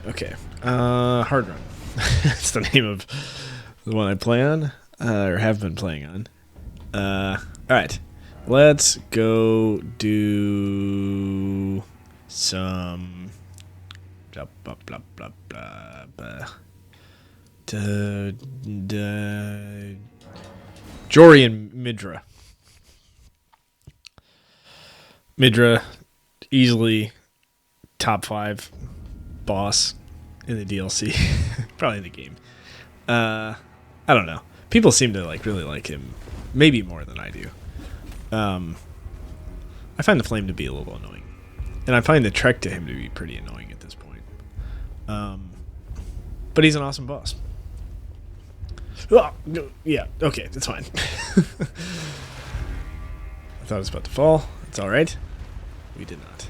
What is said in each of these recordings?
Okay. Hard Run. That's the name of the one I play on, or have been playing on. Alright. Let's go do some blah blah blah blah blah blah. Jory and Midra. Midra, easily top 5 boss in the DLC, probably in the game. I don't know. People seem to really like him, maybe more than I do. I find the flame to be a little annoying, and I find the trek to him to be pretty annoying at this point. But he's an awesome boss. Oh, yeah, okay, that's fine. I thought it was about to fall. It's all right. We did not.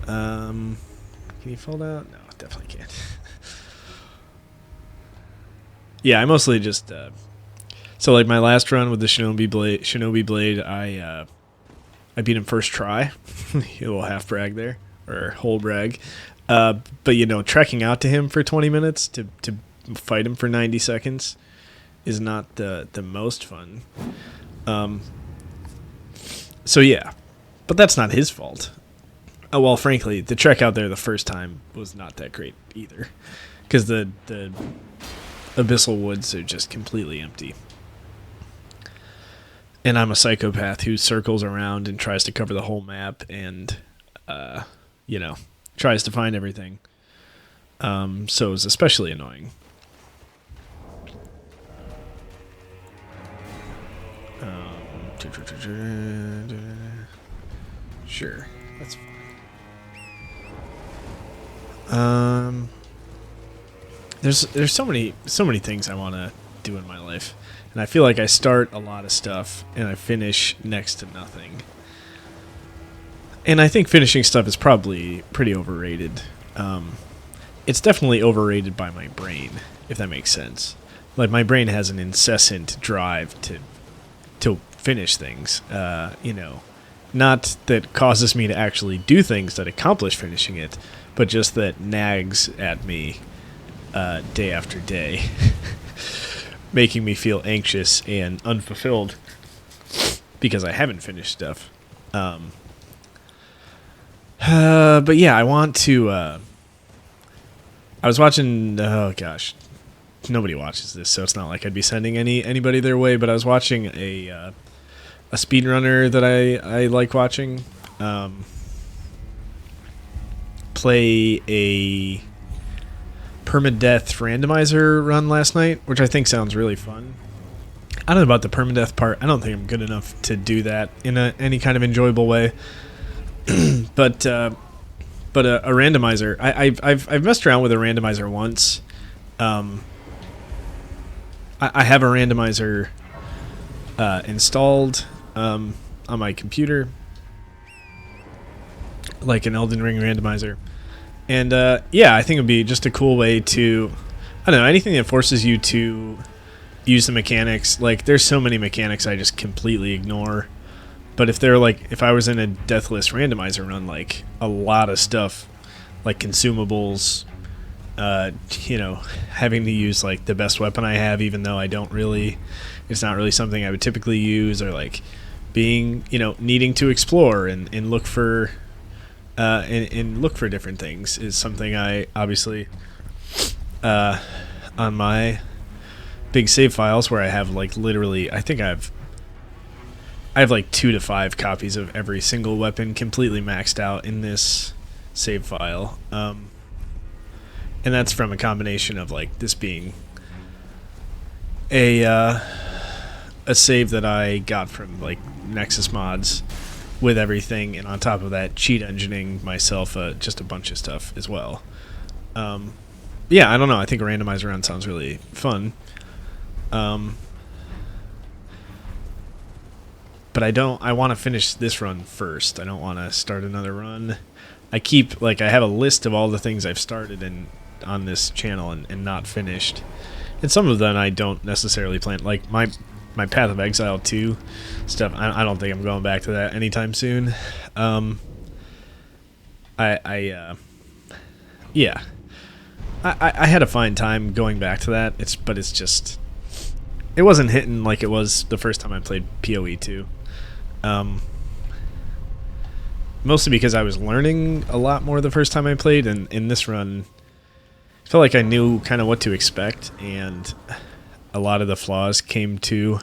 Can he fall down? No, definitely can't. Yeah, I mostly just so like my last run with the Shinobi Blade, I beat him first try. A little half brag there, or whole brag. But you know, trekking out to him for 20 minutes to fight him for 90 seconds is not the most fun. So yeah, but that's not his fault. Oh, well, frankly, the trek out there the first time was not that great either, because the Abyssal Woods are just completely empty. And I'm a psychopath who circles around and tries to cover the whole map and, you know, tries to find everything. So it was especially annoying. Sure, that's fine. There's so many things I want to do in my life, and I feel like I start a lot of stuff and I finish next to nothing. And I think finishing stuff is probably pretty overrated. It's definitely overrated by my brain, if that makes sense. Like, my brain has an incessant drive to finish things, you know, not that causes me to actually do things that accomplish finishing it, but just that nags at me day after day, making me feel anxious and unfulfilled because I haven't finished stuff. But yeah, I want to. I was watching. Oh gosh, nobody watches this, so it's not like I'd be sending anybody their way. But I was watching a speedrunner that I like watching play a permadeath randomizer run last night, which I think sounds really fun. I don't know about the permadeath part. I don't think I'm good enough to do that in any kind of enjoyable way. But a randomizer, I've messed around with a randomizer once. I have a randomizer installed on my computer, like an Elden Ring randomizer. And yeah, I think it'd be just a cool way to, I don't know, anything that forces you to use the mechanics. Like, there's so many mechanics I just completely ignore. But if I was in a deathless randomizer run, like, a lot of stuff, like consumables, you know, having to use like the best weapon I have, even though it's not really something I would typically use, or like being, you know, needing to explore and look for and look for different things is something I obviously on my big save files, where I have like literally, I think I have like 2 to 5 copies of every single weapon completely maxed out in this save file, and that's from a combination of like this being a save that I got from like Nexus Mods with everything, and on top of that, cheat engineering myself just a bunch of stuff as well. Yeah, I don't know. I think a randomizer run sounds really fun. But I want to finish this run first. I don't want to start another run. I have a list of all the things I've started on this channel and not finished. And some of them I don't necessarily plan. Like, my Path of Exile 2 stuff. I don't think I'm going back to that anytime soon. Yeah. I had a fine time going back to that. But it's just, it wasn't hitting like it was the first time I played PoE 2. Mostly because I was learning a lot more the first time I played, and in this run, I felt like I knew kind of what to expect, and a lot of the flaws came through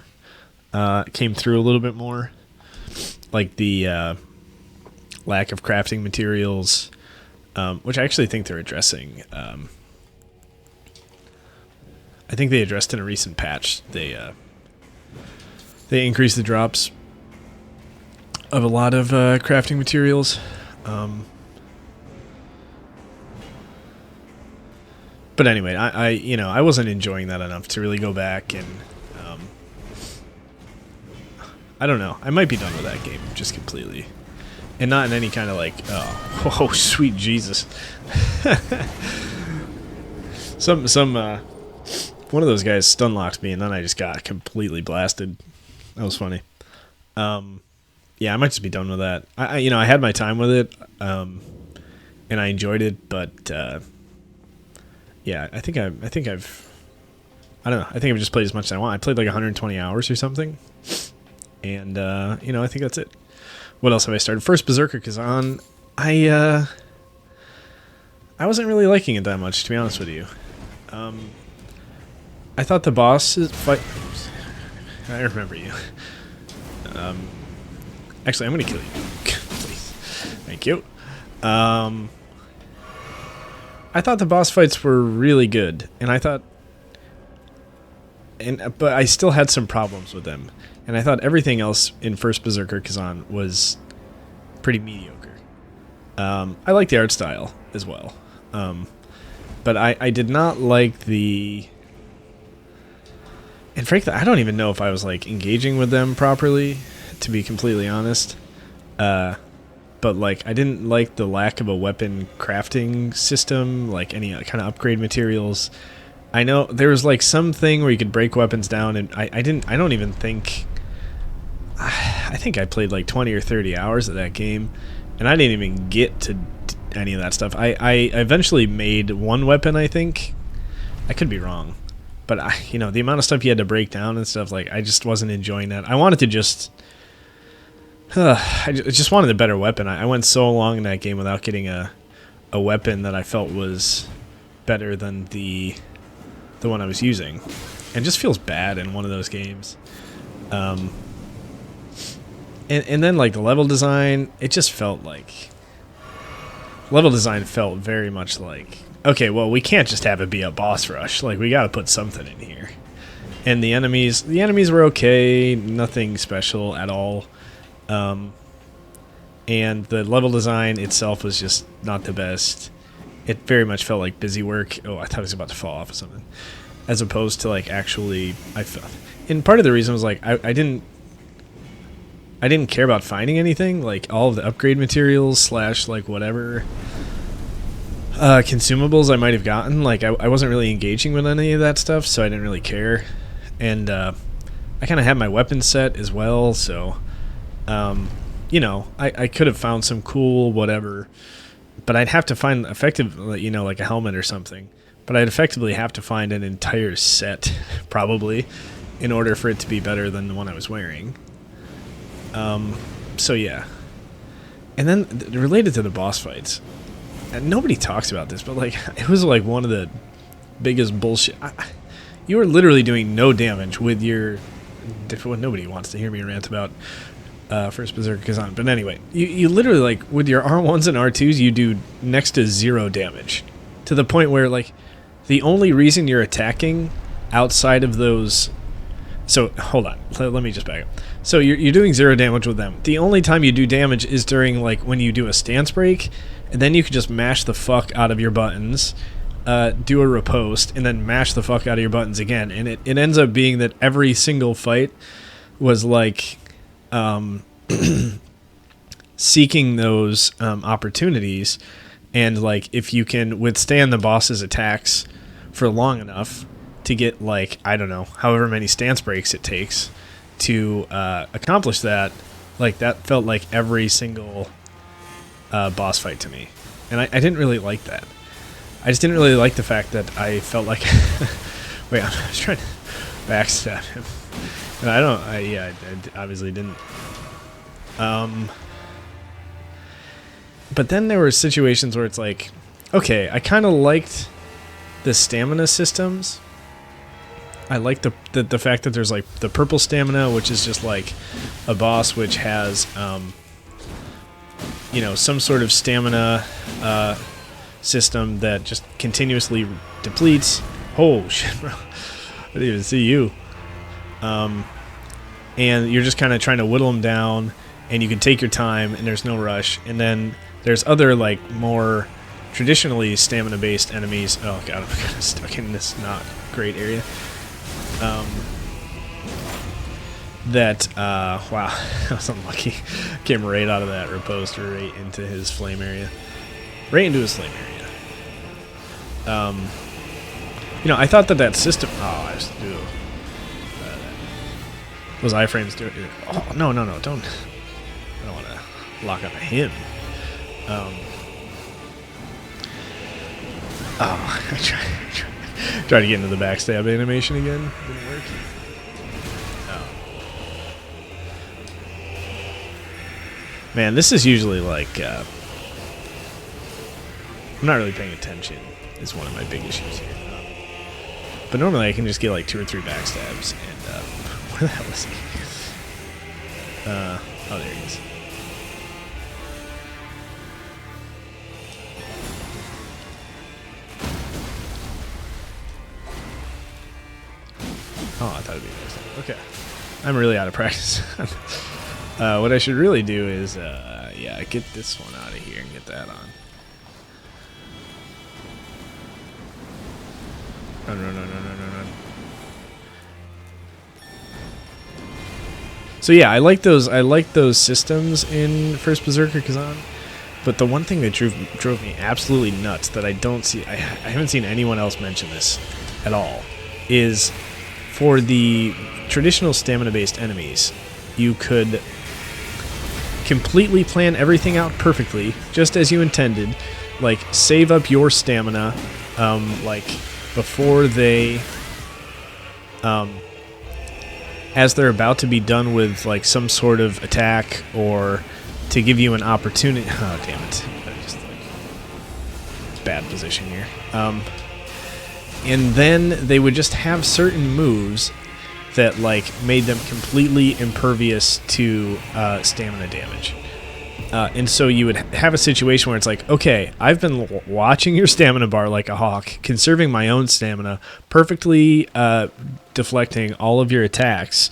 a little bit more, like the lack of crafting materials, which I actually think they're addressing. I think they addressed in a recent patch. They increased the drops of a lot of crafting materials. But anyway, I wasn't enjoying that enough to really go back, and I don't know. I might be done with that game just completely, and not in any kind of like, oh sweet Jesus. One of those guys stun locked me, and then I just got completely blasted. That was funny. Yeah, I might just be done with that. I had my time with it, and I enjoyed it, but yeah, I think I've just played as much as I want. I played like 120 hours or something, and I think that's it. What else have I started? First Berserker Kazan. I wasn't really liking it that much, to be honest with you. I thought the boss fight. I remember you. Actually, I'm gonna kill you. Please. Thank you. I thought the boss fights were really good, but I still had some problems with them, and I thought everything else in First Berserker Kazan was pretty mediocre. I like the art style as well, but I did not like the. And frankly, I don't even know if I was like engaging with them properly, to be completely honest. But like, I didn't like the lack of a weapon crafting system, like any kind of upgrade materials. I know there was like something where you could break weapons down, and I don't even think. I think I played like 20 or 30 hours of that game, and I didn't even get to any of that stuff. I eventually made one weapon, I think. I could be wrong. But the amount of stuff you had to break down and stuff, like, I just wasn't enjoying that. I wanted to just, I just wanted a better weapon. I went so long in that game without getting a weapon that I felt was better than the one I was using, and just feels bad in one of those games. And then like the level design, it just felt like very much like. Okay, well, we can't just have it be a boss rush. Like, we gotta put something in here. And the enemies were okay, nothing special at all. And the level design itself was just not the best. It very much felt like busy work. Oh, I thought it was about to fall off of something. As opposed to, like, actually, and part of the reason was, like, I didn't care about finding anything. Like, all of the upgrade materials / like, whatever consumables I might have gotten, like I wasn't really engaging with any of that stuff, so I didn't really care. And I kind of had my weapon set as well, so I could have found some cool whatever, but I'd have to find effective, like a helmet or something. But I'd effectively have to find an entire set probably in order for it to be better than the one I was wearing. So yeah. And then related to the boss fights, and nobody talks about this, but like it was like one of the biggest bullshit. You were literally doing no damage with your. Nobody wants to hear me rant about First Berserker Kazan, but anyway, you literally like with your R1s and R2s, you do next to 0 damage, to the point where like the only reason you're attacking outside of those. So hold on, let me just back up. So you're doing 0 damage with them. The only time you do damage is during like when you do a stance break. And then you can just mash the fuck out of your buttons, do a riposte, and then mash the fuck out of your buttons again. And it ends up being that every single fight was like seeking those opportunities. And like if you can withstand the boss's attacks for long enough to get like, I don't know, however many stance breaks it takes, to accomplish that, like that felt like every single boss fight to me, and I didn't really like that. I just didn't really like the fact that I felt like wait, I was trying to backstab him, and I obviously didn't. But then there were situations where it's like, okay, I kind of liked the stamina systems. I like the fact that there's like the purple stamina, which is just like a boss which has, you know, some sort of stamina system that just continuously depletes. Oh shit, bro! I didn't even see you. And you're just kind of trying to whittle them down, and you can take your time, and there's no rush. And then there's other like more traditionally stamina-based enemies. Oh god, I'm kind of stuck in this not great area. Wow, I was unlucky. Came right out of that riposte right into his flame area. Right into his flame area. You know, I thought that system... Oh, I just do... those iframes do it. Oh, no, don't... I don't want to lock onto him. Oh, I tried to get into the backstab animation again. Didn't work. Oh. Man, this is usually like... I'm not really paying attention is one of my big issues here. But normally I can just get like 2 or 3 backstabs and... where the hell is he? Oh, there he is. Oh, I thought it'd be next time. Okay. I'm really out of practice. What I should really do is, yeah, get this one out of here and get that on. Run. So yeah, I like those systems in First Berserker Kazan, but the one thing that drove me absolutely nuts that I don't see, I haven't seen anyone else mention this at all, is for the traditional stamina-based enemies, you could completely plan everything out perfectly, just as you intended, like save up your stamina, like before they, as they're about to be done with like some sort of attack or to give you an opportunity. Oh damn it! Just like, it's bad position here. And then they would just have certain moves that like made them completely impervious to stamina damage. And so you would have a situation where it's like, okay, I've been watching your stamina bar like a hawk, conserving my own stamina, perfectly deflecting all of your attacks,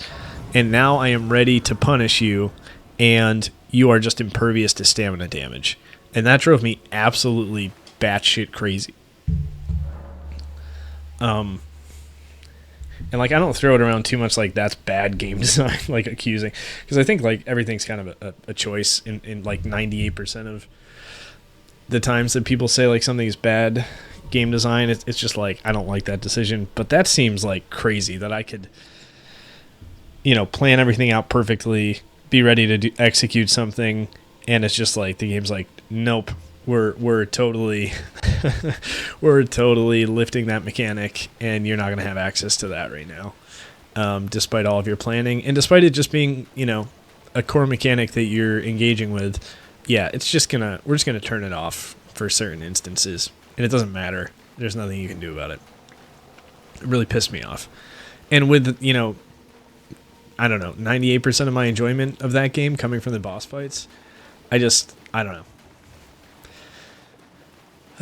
and now I am ready to punish you, and you are just impervious to stamina damage. And that drove me absolutely batshit crazy. And like I don't throw it around too much like that's bad game design, like accusing, because I think like everything's kind of a choice in like 98% of the times that people say like something is bad game design. It's just like I don't like that decision, but that seems like crazy that I could, you know, plan everything out perfectly, be ready to execute something, and it's just like the game's like, nope. We're totally we're totally lifting that mechanic, and you're not going to have access to that right now, despite all of your planning, and despite it just being, you know, a core mechanic that you're engaging with. Yeah, we're just gonna turn it off for certain instances, and it doesn't matter. There's nothing you can do about it. It really pissed me off, and with, you know, I don't know, 98% of my enjoyment of that game coming from the boss fights, I don't know.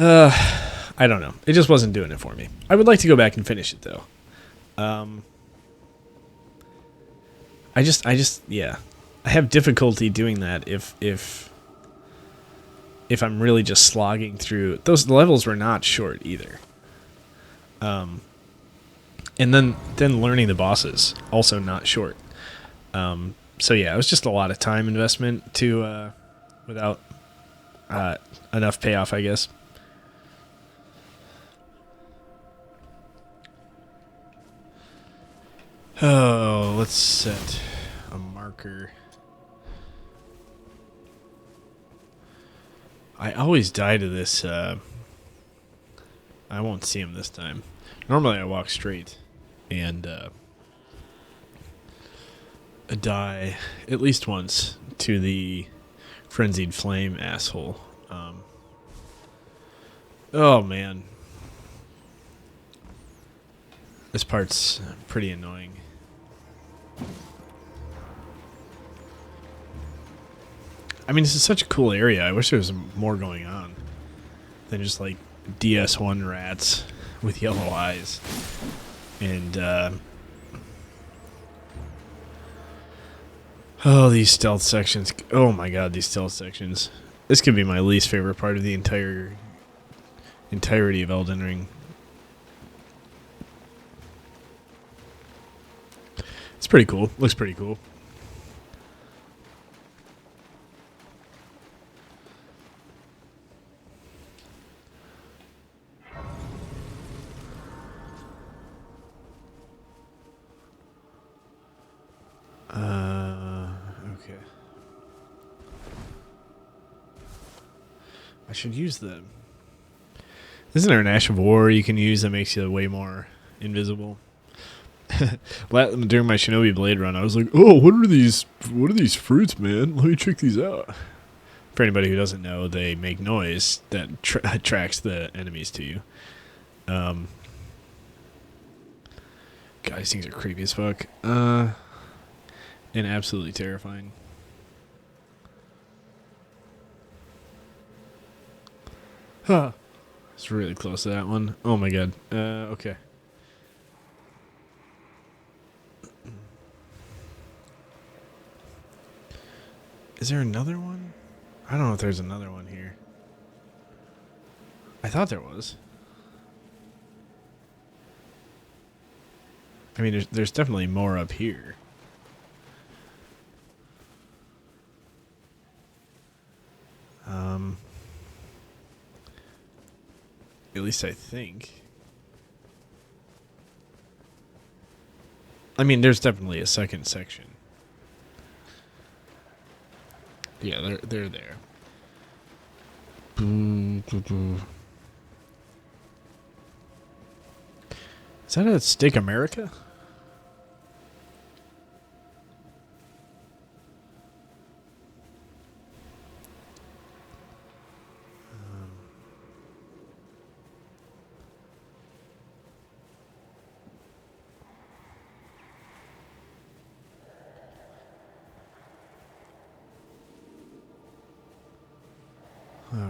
I don't know. It just wasn't doing it for me. I would like to go back and finish it though. Yeah. I have difficulty doing that if I'm really just slogging through. Those levels were not short either. And then learning the bosses, also not short. So yeah, it was just a lot of time investment to without enough payoff, I guess. Oh, let's set a marker. I always die to this. I won't see him this time. Normally I walk straight and die at least once to the frenzied flame asshole. Oh man. This part's pretty annoying. I mean, this is such a cool area. I wish there was more going on than just like DS1 rats with yellow eyes. And, oh, these stealth sections. Oh my god, these stealth sections. This could be my least favorite part of the entirety of Elden Ring. It's pretty cool. Looks pretty cool. Okay. I should use the... Isn't there an Ash of War you can use that makes you way more invisible? During my Shinobi Blade run, I was like, "Oh, what are these fruits, man? Let me check these out." For anybody who doesn't know, they make noise that attracts the enemies to you. God, these things are creepy as fuck. And absolutely terrifying. Huh. It's really close to that one. Oh my god. Okay. Is there another one? I don't know if there's another one here. I thought there was. I mean, there's definitely more up here. At least I think. I mean, there's definitely a second section. Yeah, they're there. Is that a Steak America?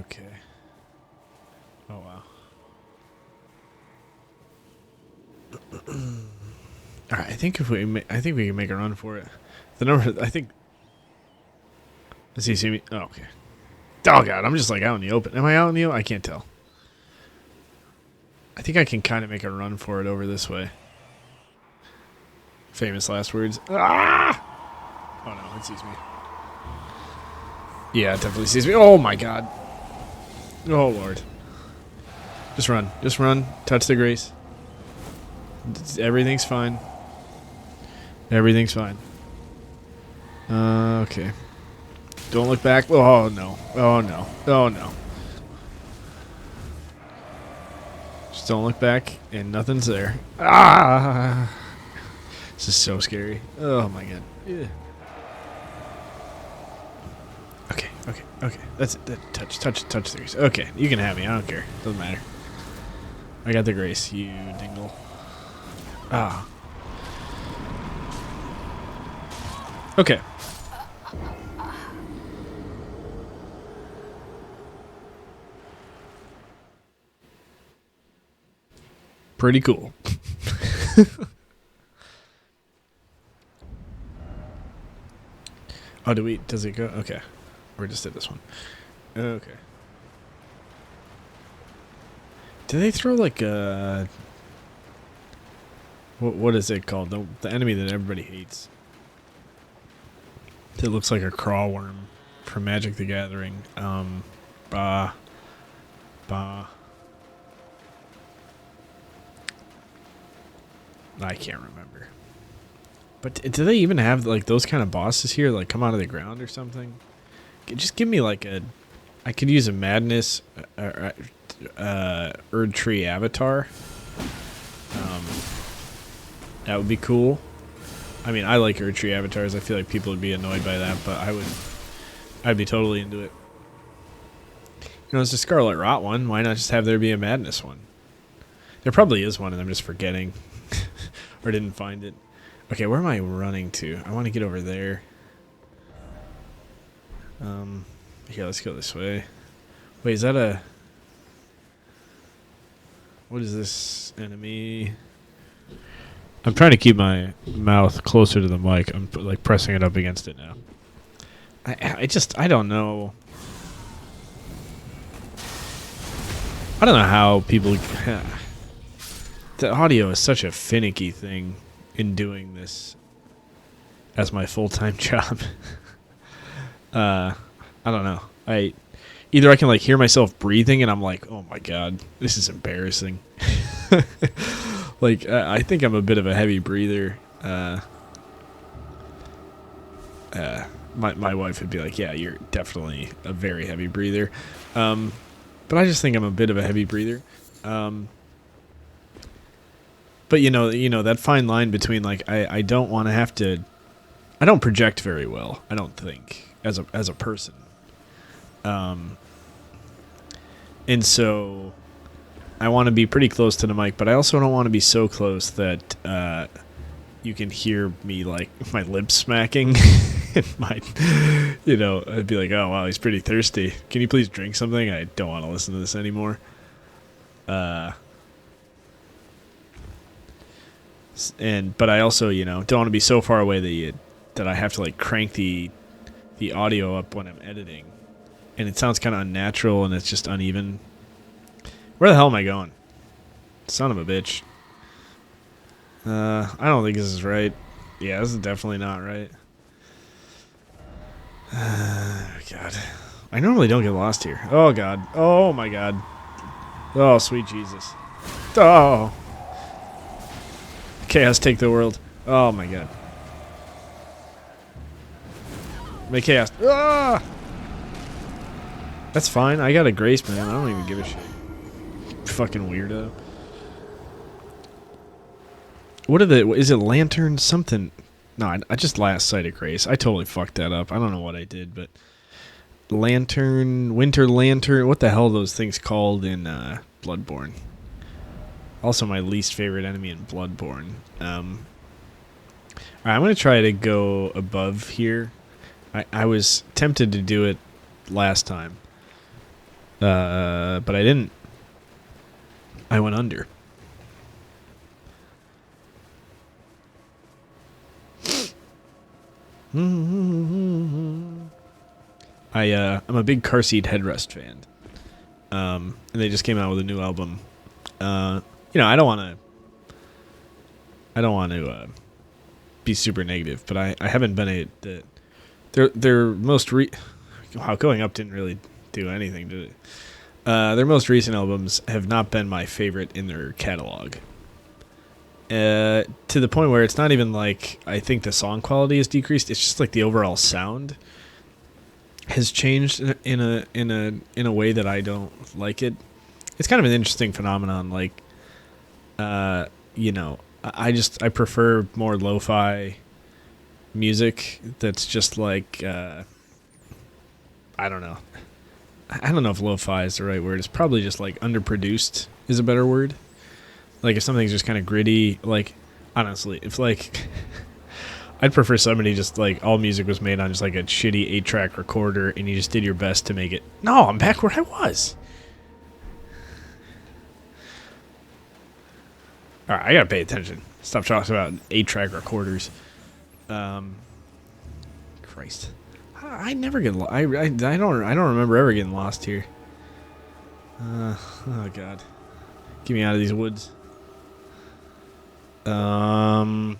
Okay. Oh wow. All right, I think we can make a run for it. The number, I think. Does he see me? Oh, okay. Oh god, I'm just like out in the open. Am I out in the open? I can't tell. I think I can kind of make a run for it over this way. Famous last words. Ah! Oh no, it sees me. Yeah, it definitely sees me. Oh my god. Oh lord. Just run. Just run. Touch the grace. Everything's fine. Everything's fine. Okay. Don't look back. Oh no. Oh no. Oh no. Just don't look back and nothing's there. Ah! This is so scary. Oh my god. Yeah. Okay, okay, okay. That's it. Touch the grace. Okay, you can have me. I don't care. Doesn't matter. I got the grace, you dingle. Ah. Okay. Pretty cool. Oh, does it go? Okay. We just did this one. Okay. Do they throw like what is it called? The enemy that everybody hates. It looks like a crawl worm from Magic the Gathering. Bah. I can't remember. But do they even have like those kind of bosses here? Like come out of the ground or something? Just give me like a. I could use a madness, Erdtree avatar. That would be cool. I mean, I like Erdtree avatars. I feel like people would be annoyed by that, but I'd be totally into it. You know, it's a Scarlet Rot one. Why not just have there be a madness one? There probably is one, and I'm just forgetting, or didn't find it. Okay, where am I running to? I want to get over there. Here, let's go this way. Wait, is that a... What is this enemy? I'm trying to keep my mouth closer to the mic. I'm like pressing it up against it now. I don't know. I don't know how people... The audio is such a finicky thing in doing this as my full-time job. I don't know. Either I can like hear myself breathing and I'm like, oh my god, this is embarrassing. Like I think I'm a bit of a heavy breather. My wife would be like, yeah, you're definitely a very heavy breather. But I just think I'm a bit of a heavy breather. But you know that fine line between like I don't want to have to. I don't project very well. I don't think as a person. And so I want to be pretty close to the mic, but I also don't want to be so close that you can hear me like my lips smacking. And I'd be like, oh wow, he's pretty thirsty. Can you please drink something? I don't want to listen to this anymore. But I also don't want to be so far away that I have to like crank the audio up when I'm editing. And it sounds kind of unnatural, and it's just uneven. Where the hell am I going? Son of a bitch. I don't think this is right. Yeah, this is definitely not right. God. I normally don't get lost here. Oh, God. Oh, my God. Oh, sweet Jesus. Oh. Chaos take the world. Oh, my God. Make chaos. Ah! That's fine. I got a grace, man. I don't even give a shit. Fucking weirdo. Is it lantern something? No, I just last sighted grace. I totally fucked that up. I don't know what I did, but winter lantern. What the hell are those things called in Bloodborne? Also, my least favorite enemy in Bloodborne. Alright, I'm gonna try to go above here. I was tempted to do it last time. But I didn't. I went under. I'm a big Car Seat Headrest fan. And they just came out with a new album. I don't want to be super negative, but I haven't been their most Going Up didn't really do anything, did it? Their most recent albums have not been my favorite in their catalog. To the point where it's not even like I think the song quality has decreased. It's just like the overall sound has changed in a way that I don't like it. It's kind of an interesting phenomenon. Like, I prefer more lo-fi music that's just like I don't know. I don't know if lo-fi is the right word. It's probably just like underproduced is a better word. Like if something's just kind of gritty, like honestly, if like I'd prefer somebody just like all music was made on just like a shitty 8-track recorder and you just did your best to make it. No, I'm back where I was. All right, I gotta pay attention. Stop talking about 8-track recorders. Christ. I never get lost. I don't remember ever getting lost here. Oh god, get me out of these woods. But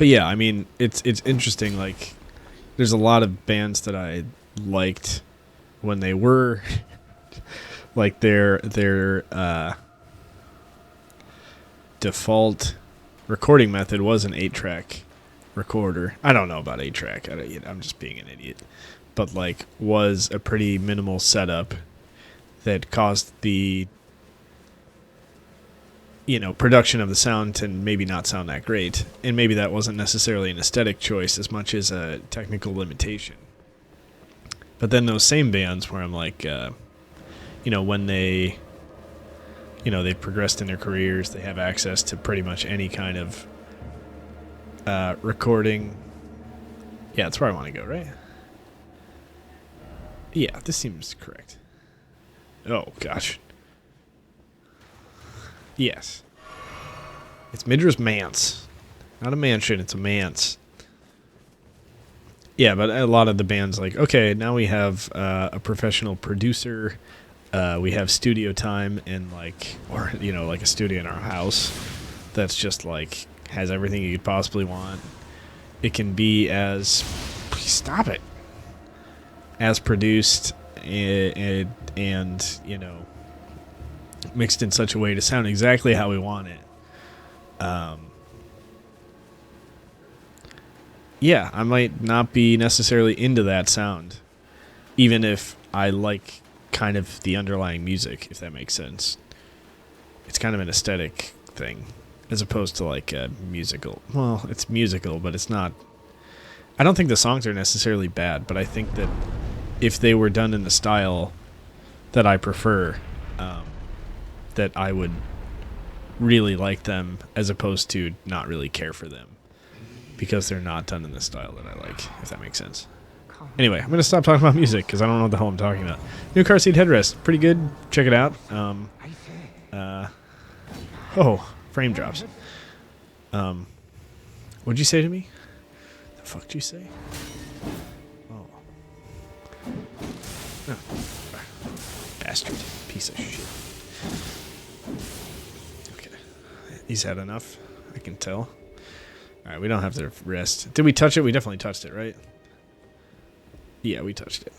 yeah, I mean it's interesting. Like, there's a lot of bands that I liked when they were like their default recording method was an 8-track recorder. I don't know about 8-track. I'm just being an idiot. But like was a pretty minimal setup that caused the production of the sound to maybe not sound that great. And maybe that wasn't necessarily an aesthetic choice as much as a technical limitation. But then those same bands where I'm like, when they they've progressed in their careers, they have access to pretty much any kind of recording. Yeah, that's where I want to go, right? Yeah, this seems correct. Oh, gosh. Yes. It's Midra's manse. Not a mansion, it's a manse. Yeah, but a lot of the bands like, okay, now we have a professional producer. We have studio time and like a studio in our house that's just like has everything you could possibly want. It can be as please stop it. As produced and mixed in such a way to sound exactly how we want it. Yeah, I might not be necessarily into that sound, even if I like kind of the underlying music, if that makes sense. It's kind of an aesthetic thing, as opposed to like a musical. Well, it's musical, but it's not. I don't think the songs are necessarily bad, but I think that if they were done in the style that I prefer, that I would really like them as opposed to not really care for them because they're not done in the style that I like, if that makes sense. Anyway, I'm going to stop talking about music because I don't know what the hell I'm talking about. New car seat headrest. Pretty good. Check it out. Frame drops. What'd you say to me? The fuck did you say? Oh. Bastard. Piece of shit. Okay. He's had enough. I can tell. Alright, we don't have to rest. Did we touch it? We definitely touched it, right? Yeah, we touched it.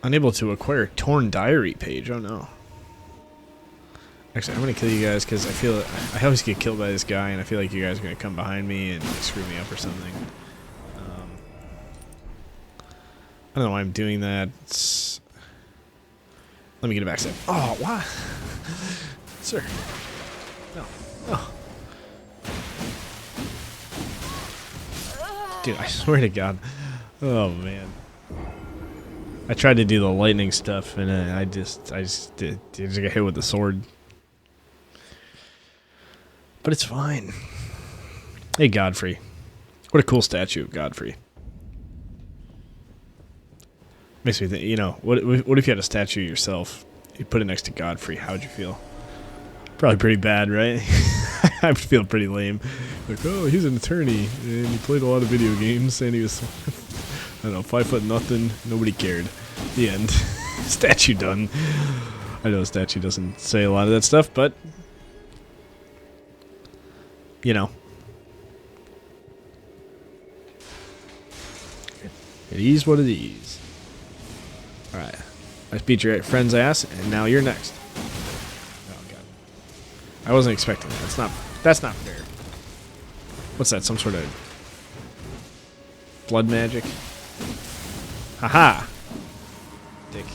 Unable to acquire torn diary page. Oh no. Actually, I'm gonna kill you guys because I always get killed by this guy, and I feel like you guys are gonna come behind me and like, screw me up or something. I don't know why I'm doing that. Let me get a backstab. Oh, why? Sir. No. Oh. Dude, I swear to God. Oh, man. I tried to do the lightning stuff, and I just got hit with the sword. But it's fine. Hey, Godfrey. What a cool statue of Godfrey. Makes me think, what if you had a statue yourself? You put it next to Godfrey. How would you feel? Probably pretty bad, right? I would feel pretty lame. Like, oh, he's an attorney, and he played a lot of video games, and he was, I don't know, 5'0". Nobody cared. The end. Statue done. I know a statue doesn't say a lot of that stuff, but, it is what it is. Alright. I beat your friend's ass, and now you're next. Oh, God. I wasn't expecting that. That's not fair. What's that? Some sort of blood magic? Haha! Dick.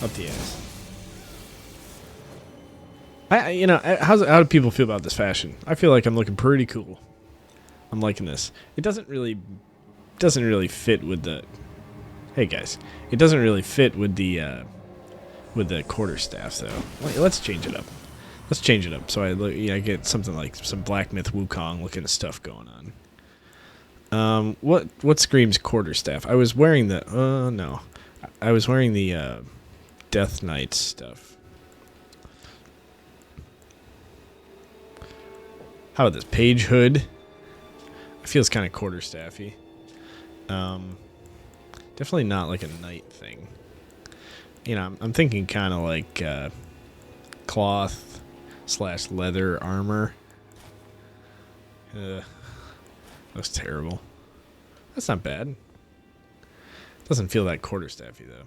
Up the ass. How do people feel about this fashion? I feel like I'm looking pretty cool. I'm liking this. It doesn't really fit with the... Hey guys, it doesn't really fit with the quarterstaff though. Let's change it up. Let's change it up so I get something like some Black Myth Wukong looking stuff going on. What screams quarterstaff? I was wearing the I was wearing the Death Knight stuff. How about this page hood? It feels kind of quarterstaffy. Definitely not like a knight thing. I'm thinking kind of like cloth / leather armor. That's terrible. That's not bad. Doesn't feel that quarterstaffy though.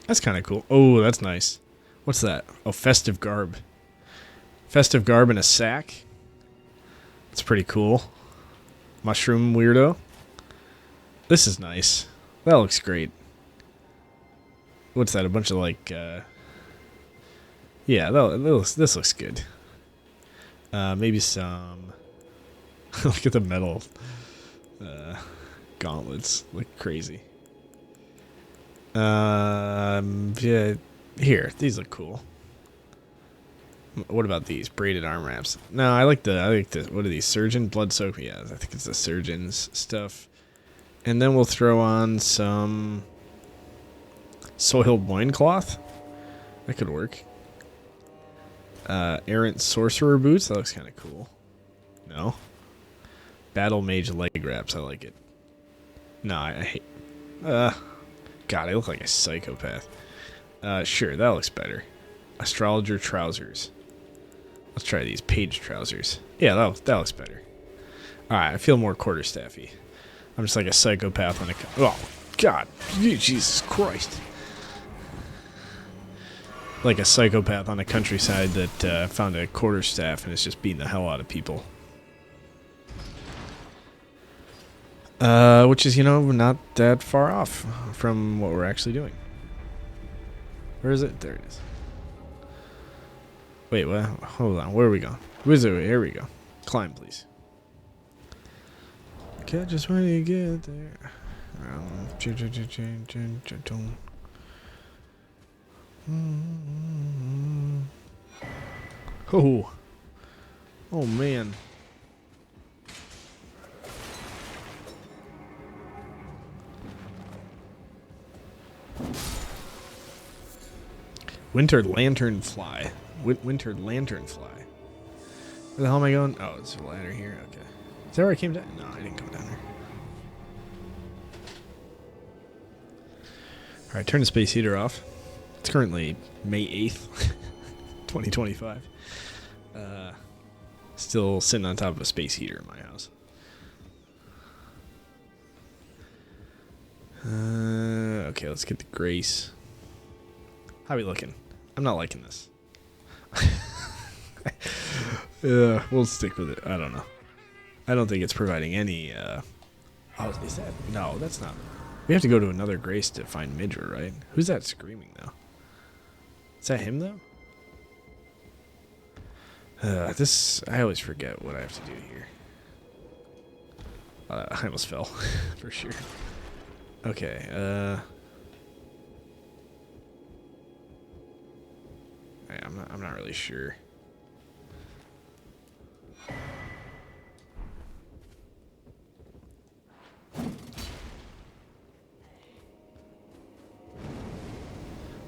That's kind of cool. Oh, that's nice. What's that? Oh, festive garb. Festive garb in a sack. That's pretty cool. Mushroom weirdo. This is nice. That looks great. What's that? A bunch of like, yeah, this looks good. Maybe some. Look at the metal gauntlets. Look crazy. Yeah, here. These look cool. What about these braided arm wraps? No, I like the. What are these? Surgeon blood soak. Yeah, I think it's the surgeon's stuff. And then we'll throw on some soiled loincloth. That could work. Errant sorcerer boots. That looks kind of cool. No. Battle mage leg wraps. I like it. No, I hate. God, I look like a psychopath. Sure, that looks better. Astrologer trousers. Let's try these page trousers. Yeah, that looks better. Alright, I feel more quarterstaffy. I'm just like a psychopath on a... Oh, God. Jesus Christ. Like a psychopath on the countryside that found a quarterstaff and is just beating the hell out of people. Which is, you know, not that far off from what we're actually doing. Where is it? There it is. Wait, what? Hold on. Where are we going? Here we go. Climb, please. Okay, just when you get there. Oh. Oh, man. Winter lantern fly. Winter lantern fly. Where the hell am I going? Oh, it's a ladder here. Okay. Is that where I came down? No, I didn't come down there. Alright, turn the space heater off. It's currently May 8th, 2025. Still sitting on top of a space heater in my house. Okay, let's get the Grace. How are we looking? I'm not liking this. We'll stick with it. I don't know. I don't think it's providing any, Oh, is that... No, that's not... We have to go to another Grace to find Midra, right? Who's that screaming, though? Is that him, though? I always forget what I have to do here. I almost fell, for sure. Okay, I'm not really sure.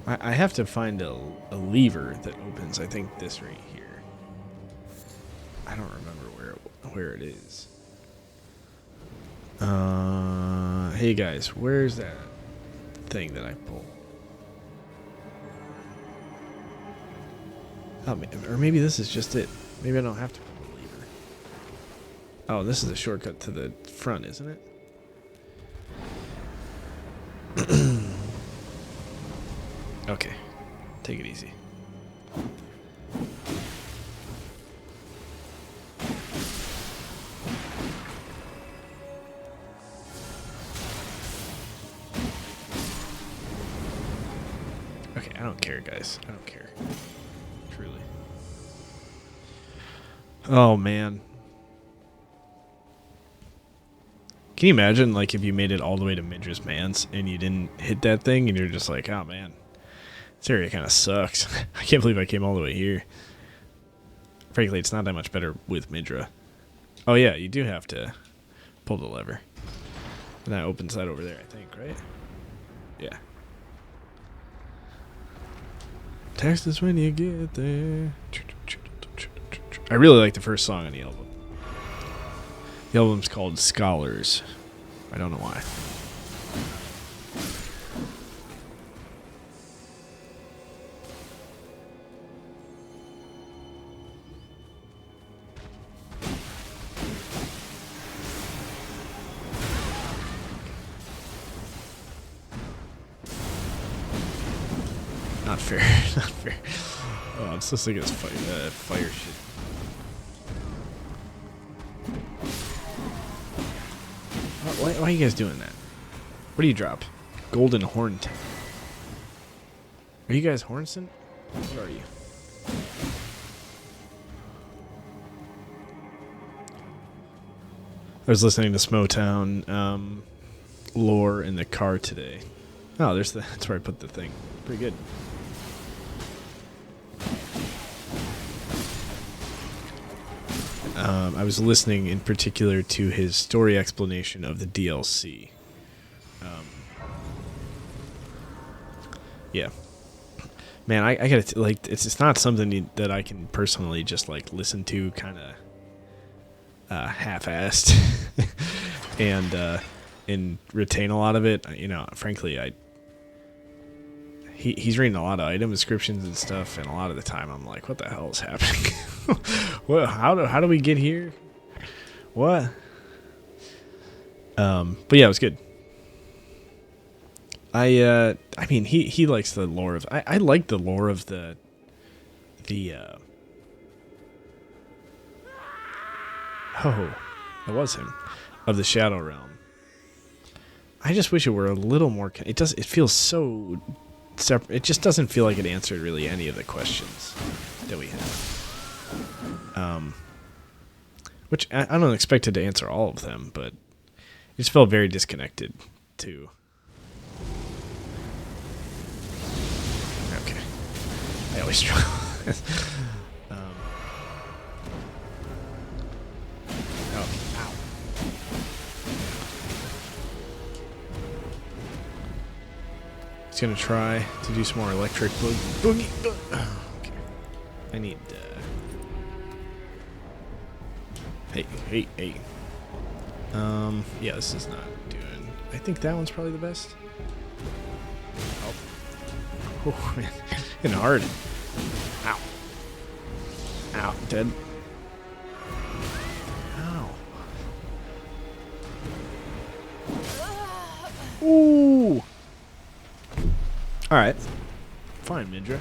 I have to find a lever that opens, I think, this right here. I don't remember where it is. Hey guys, where's that thing that I pull? Oh, or maybe this is just it. Maybe I don't have to pull the lever. Oh, this is a shortcut to the front, isn't it? Okay, take it easy. Okay, I don't care, guys. I don't care. Truly. Oh, man. Can you imagine, like, if you made it all the way to Midra's Manse and you didn't hit that thing and you're just like, oh, man. This area kind of sucks. I can't believe I came all the way here. Frankly, it's not that much better with Midra. Oh, yeah, you do have to pull the lever. And that opens that over there, I think, right? Yeah. Text us when you get there. I really like the first song on the album. The album's called Scholars. I don't know why. not fair. Not fair. Oh, I'm so sick of this fire shit. Why are you guys doing that? What do you drop? Golden horn. Are you guys Hornson? What are you? I was listening to Smotown lore in the car today. Oh, that's where I put the thing. Pretty good. I was listening in particular to his story explanation of the DLC. Yeah. Man, I gotta, like, it's not something that I can personally just, like, listen to kind of half-assed and retain a lot of it. You know, frankly, he's reading a lot of item descriptions and stuff, and a lot of the time I'm like, what the hell is happening? What? How do we get here? What? But yeah, it was good. I mean, he likes the lore of. I like the lore of the. Oh, that was him, of the Shadow Realm. I just wish it were a little more. It feels so separate. It just doesn't feel like it answered really any of the questions that we have. Which I don't expect it to answer all of them, but it just felt very disconnected too. Okay, I always struggle. Oh, ow. He's gonna try to do some more electric boogie. Oh, okay. I need. Hey. Yeah, this is not doing. I think that one's probably the best. Oh man, getting hard. Ow. Ow, dead. Ow. Ooh. All right. Fine, Midra.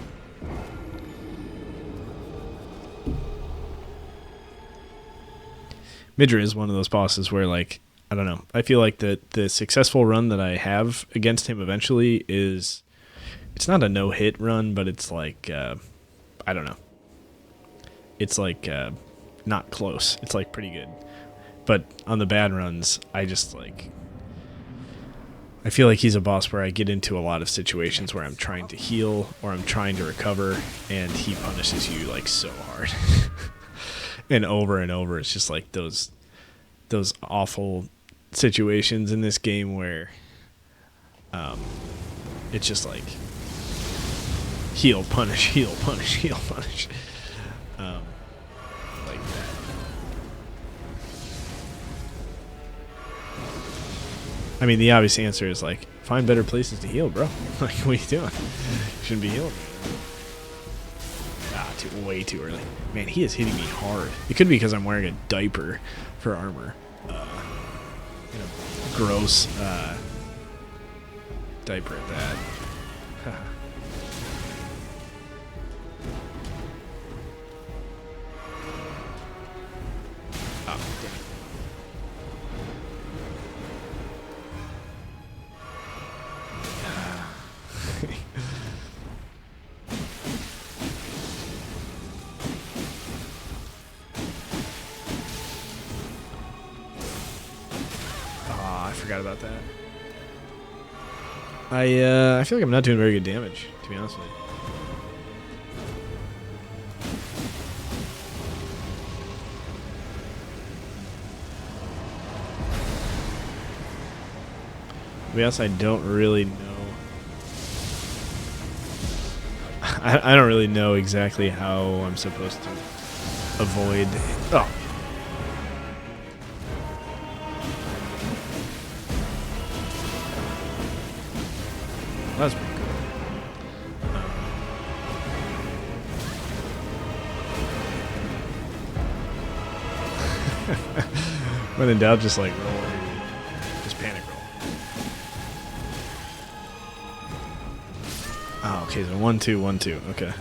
Midra is one of those bosses where, like, I don't know. I feel like the successful run that I have against him eventually is, it's not a no-hit run, but it's like, I don't know. It's like not close. It's like pretty good. But on the bad runs, I just like, I feel like he's a boss where I get into a lot of situations where I'm trying to heal or I'm trying to recover, and he punishes you like so hard. And over, it's just like those awful situations in this game where it's just like heal, punish, heal, punish, heal, punish. Like that. I mean, the obvious answer is like, find better places to heal, bro. Like, what are you doing? You shouldn't be healing. Way too early. Man, he is hitting me hard. It could be because I'm wearing a diaper for armor. Gross diaper at that. Oh, damn it. Forgot about that. I feel like I'm not doing very good damage, to be honest with you. To be honest, I don't really know. I don't really know exactly how I'm supposed to avoid. Oh. That's pretty cool. When in doubt, just like roll. Just panic roll. Oh, Okay, so 1, 2, 1, 2. Okay.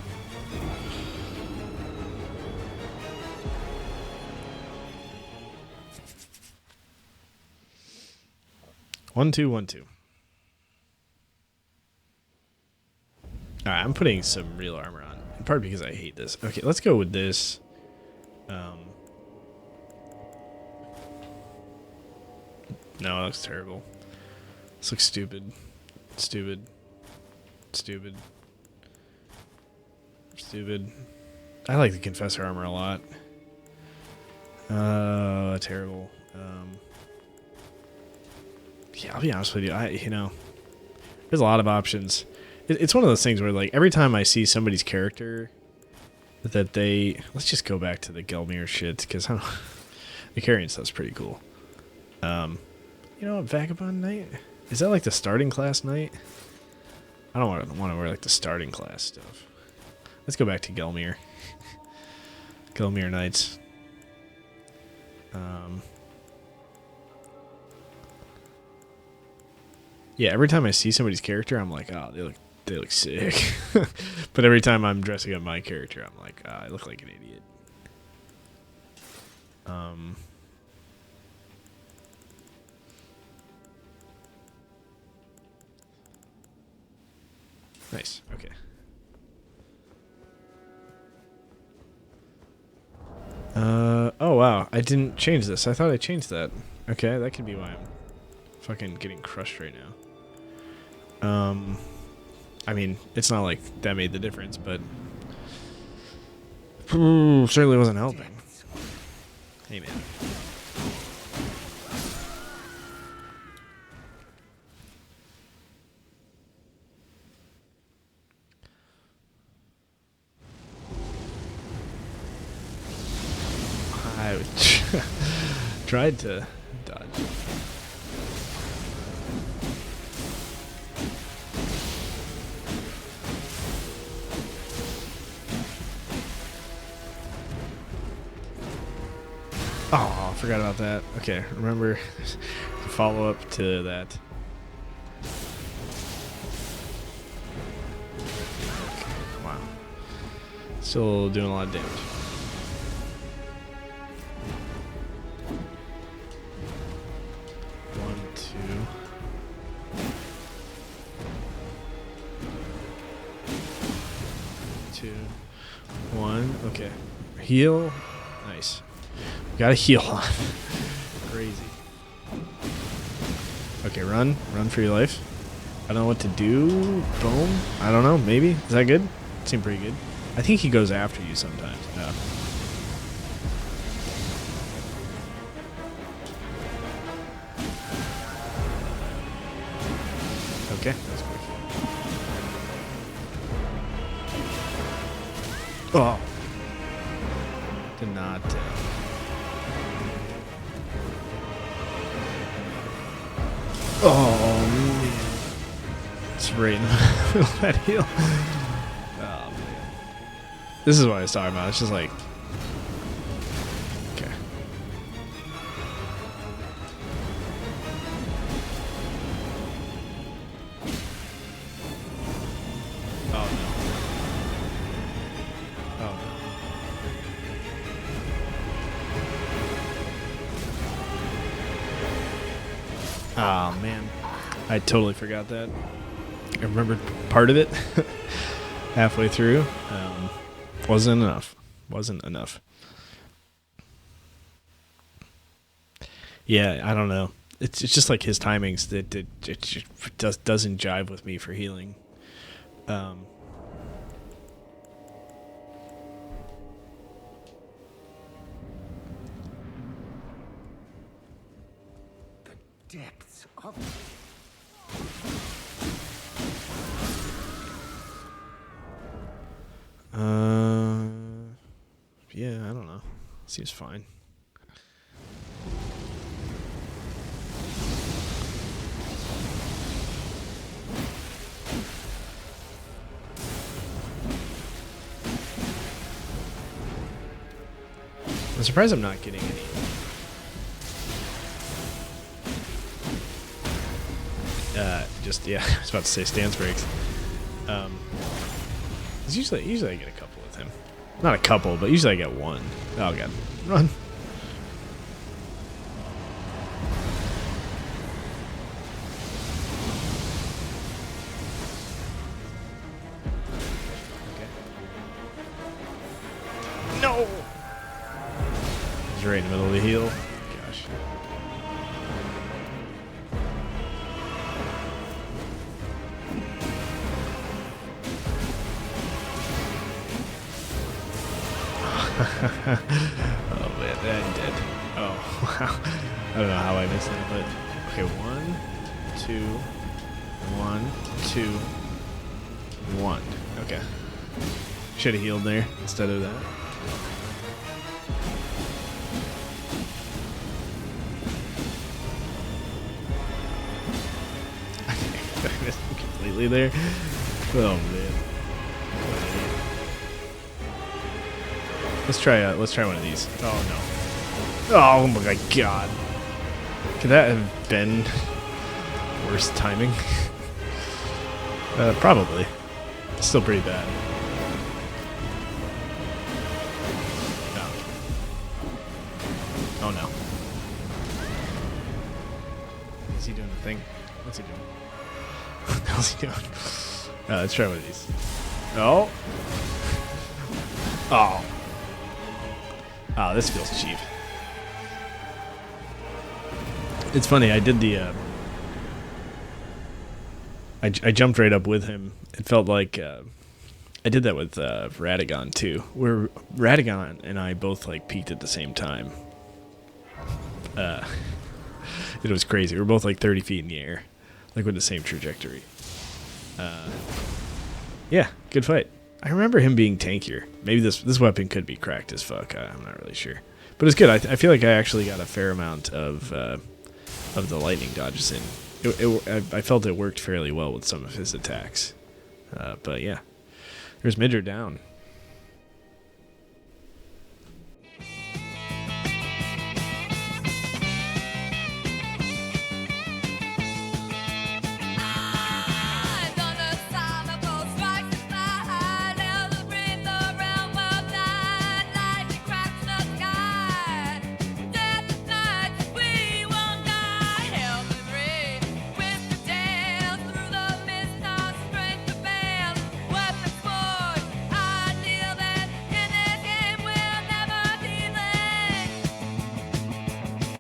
One, two, 1, 2. Alright, I'm putting some real armor on. In part because I hate this. Okay, let's go with this. No, it looks terrible. This looks stupid. Stupid. Stupid. Stupid. I like the Confessor armor a lot. Terrible. Yeah, I'll be honest with you. There's a lot of options. It's one of those things where, like, every time I see somebody's character that they... Let's just go back to the Gelmir shit, because the carrying stuff's pretty cool. You know what, Vagabond Knight? Is that like the starting class knight? I don't want to wear like the starting class stuff. Let's go back to Gelmir. Gelmir Knights. Yeah, every time I see somebody's character, I'm like, oh, they look sick. But every time I'm dressing up my character, I'm like, I look like an idiot. Nice. Okay. Oh wow, I didn't change this. I thought I changed that. Okay, that could be why I'm fucking getting crushed right now. I mean, it's not like that made the difference, but certainly wasn't helping. Hey man. I tried to dodge. Oh, I forgot about that. Okay, remember the follow-up to that. Okay, wow. Still doing a lot of damage. Okay. Heal. Nice. Got a heal on. Crazy. Okay, run. Run for your life. I don't know what to do. Boom. I don't know. Maybe. Is that good? Seemed pretty good. I think he goes after you sometimes. Yeah. Okay. That's quick. Oh. Did not. Oh man. It's right in the middle of that heal. Oh man. This is what I was talking about. It's just like. Okay. Oh no. Oh no. Oh man, I totally forgot that. I remembered part of it halfway through. Wasn't enough. Wasn't enough. Yeah, I don't know. It's just like his timings that it just doesn't jive with me for healing. The depths of yeah, I don't know. Seems fine. I'm surprised I'm not getting any. Yeah, I was about to say stance breaks. Because usually I get a couple with him. Not a couple, but usually I get one. Oh god. Run. Okay. No! He's right in the middle of the heal. Gosh. Oh man, I'm dead. Oh wow. I don't know how I missed that, but okay, 1, 2, 1, 2, 1. Okay. Should have healed there instead of that. I missed him completely there. Oh man. Let's try one of these. Oh no. Oh my god. Could that have been worse timing? Probably. Still pretty bad. No. Oh no. Is he doing the thing? What's he doing? What the hell's he doing? Let's try one of these. Oh. Oh. Oh, this feels cheap. It's funny, I did the, I jumped right up with him. It felt like, I did that with, Radagon, too. Where Radagon and I both, like, peaked at the same time. It was crazy. We were both, like, 30 feet in the air. Like, with the same trajectory. Yeah, good fight. I remember him being tankier. Maybe this weapon could be cracked as fuck. I'm not really sure, but it's good. I feel like I actually got a fair amount of the lightning dodges in. I felt it worked fairly well with some of his attacks. But yeah, there's Midra down.